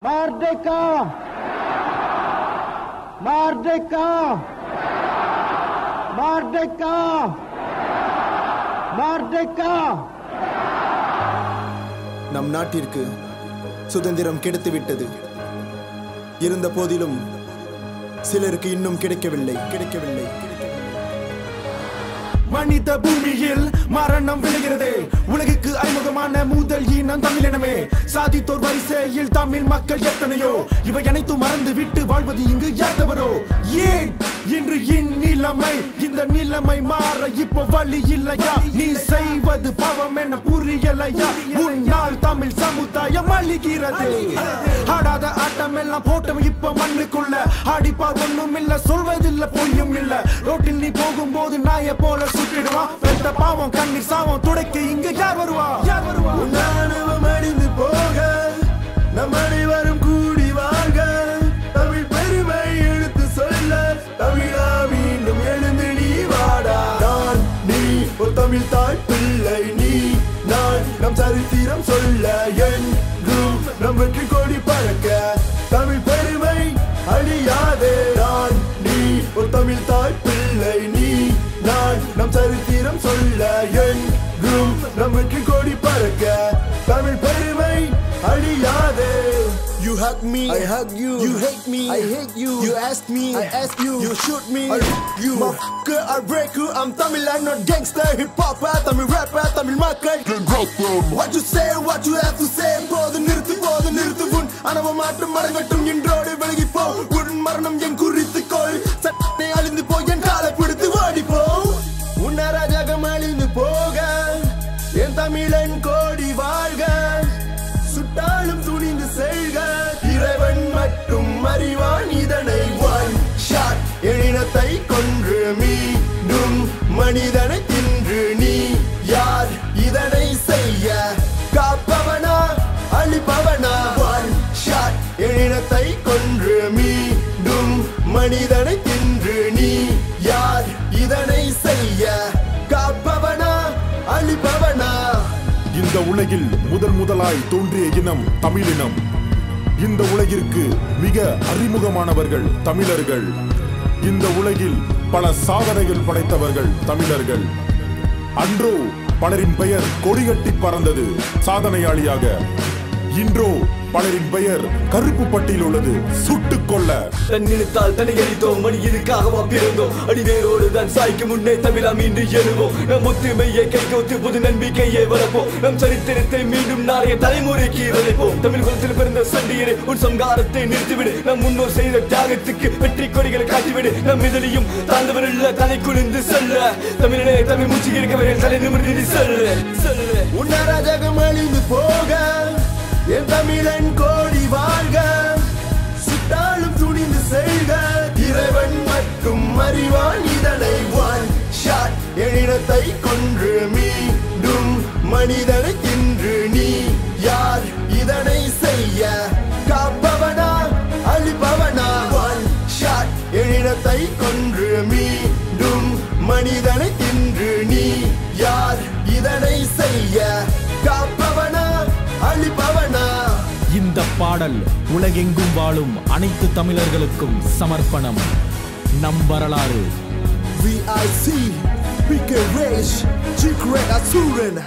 Merdeka! Merdeka! Merdeka! Merdeka! நம் நாட்டிற்கு சுதந்திரம் கிடைத்துவிட்டது. இருந்த போதிலும் சிலருக்கு இன்னும் கிடைக்கவில்லை. மனித பூமியில் மரணம் விழுகிறதே. உலகுக்கு அறிமுகமான முதல் இனம் தமிழினமே. சாதித்தோர் வரிசையில் தமிழ் மக்கள் எத்தனையோ. இவை அனைத்தும் மறந்து விட்டு வாழ்வது இங்கு யாதவரோ. ஏன் இன்று இந்நிலைமை? இந்த நிலைமை மாற இப்போ வழி இல்லையா? நீ செய்வது பாவம் என புரியலையா? உன்னால் தமிழ் சமுதாயம் அழிகிறது. ஆடாத ஆட்டம் எல்லாம் போட்டம் இப்ப மண்ணுக்குள்ள. ஆடிப்பார் ஒண்ணும் இல்ல, சொல்வதில்ல பொய்யும் இல்ல. ரோட்டில் நீ போகும்போது நாய போல சுட்டிடுவான். பெத்த பாவம் கண்ணீர் சாவம் துடைக்க இங்க யார் வருவா? உன்னானவம் அழிந்து போக நம் அனைவரும் கூடி வாழ்க. தமிழ் பெருமை எடுத்து சொல்ல தமிழா மீண்டும் எழுந்து நீ வாடா. நான் நீ ஒரு தமிழ் தாய் பிள்ளை. நீ நான் நம் சரித்திரம் சொல்ல என்றும் நம் வெற்றி கொடி பறக்க. தமிழ் பெருமை அழியாதே. நான் நீ ஒரு தமிழ் தாய் பிள்ளை. நீ நான் நம் சரித்திரம் சொல்ல என்றும் நம் வெற்றி கொடி பறக்க. தமிழ் பெருமை அழியாதே. You hug me, I hug you. You hate me, I hate you. You ask me, I ask you. You shoot me, I shoot you. Motherfucker, I break you. I'm Tamil, I'm not gangster. Hip hopper, Tamil rapper, Tamil மக்கள். What you say, what you have to say. போது நிறுத்து உன் அனவ மாற்றம் மடங்கட்டும். இன்றோடு விலகி போ. உன் மரணம் என் குறித்துக்கொள். சட்டை அழிந்து போய் என் காலை பிடித்து ஓடிப்போ. உன் அராஜகம் அழிந்து போக என் தமிழன் கோடி வாழ்க. சுட்டாலும் துணிந்து செல்க. இறைவன் மட்டும் அறிவான் இதனை. ஒன் ஷாட் எழினத்தை கொன்று மீண்டும் மனிதனை தின்று நீ யார் இதனை செய்ய? காப்பவனா அழிப்பவனா? ஒன் ஷாட் எழினத்தை கொன்று மீண்டும் மனிதனை தின்று நீ யார் இதனை செய்ய? காப்பவனா அழிப்பவனா? இந்த உலகில் முதலாய் தோன்றிய இனம் தமிழினம். இந்த உலகிற்கு மிக அறிமுகமானவர்கள் தமிழர்கள். இந்த உலகில் பல சாதனைகள் படைத்தவர்கள் தமிழர்கள். அன்றோ பலரின் பெயர் கொடிகட்டி பறந்தது சாதனையாளியாக. இன்றோ பலரின் பெயர் கருப்பு பட்டியல் உள்ளது சுட்டுக் கொள்ள. தன்னிழுத்தால் தன்னை எரித்தோம். மணி இதுக்காகவா பிறந்தோம்? அடிவேரோடு தான் சாய்க்கு முன்னே தமிழா மீண்டு எழுவோம். நம் ஒத்துமையை கை கோத்து புது நம்பிக்கையை வளர்ப்போம். நம் சரித்திரத்தை மீண்டும் நாளைய தலைமுறைக்கு விளைப்போம். தமிழ் குலத்தில் பிறந்த சண்டியரை உன் சங்காரத்தை நிறுத்திவிடு. நம் முன்னோர் செய்த தியாகத்துக்கு வெற்றி கொடிகளை காட்டிவிடு. நம் இதழியும் தாழ்ந்தவரில் தலை குளிர்ந்து செல்ல. தமிழனே தமிழ் மூச்சு இருக்கவர்கள் தலை நிமிர்ந்து செல்ல. உன்னராஜகம் அழிந்து போக என் தமிழன் கோடி வாழ்க. சுட்டாலும் துணிந்து செல்க. இறைவன் மட்டும் அறிவான் இதனை. ஒன் ஷாட் எழினத்தை கொன்று மீண்டும் மனிதனை தின்று நீ யார் இதனை செய்ய? காப்பவனா அழிப்பவனா? ஒன் ஷாட் எழினத்தை கொன்று மீண்டும் மனிதனை தின்று நீ யார் இதனை செய்ய? காப்பவனா அழிப்பவனா? இந்த பாடல் உலகெங்கும் வாழும் அனைத்து தமிழர்களுக்கும் சமர்ப்பணம். நம் வரலாறு. VIC, PK Rage, G-Crack Asuran.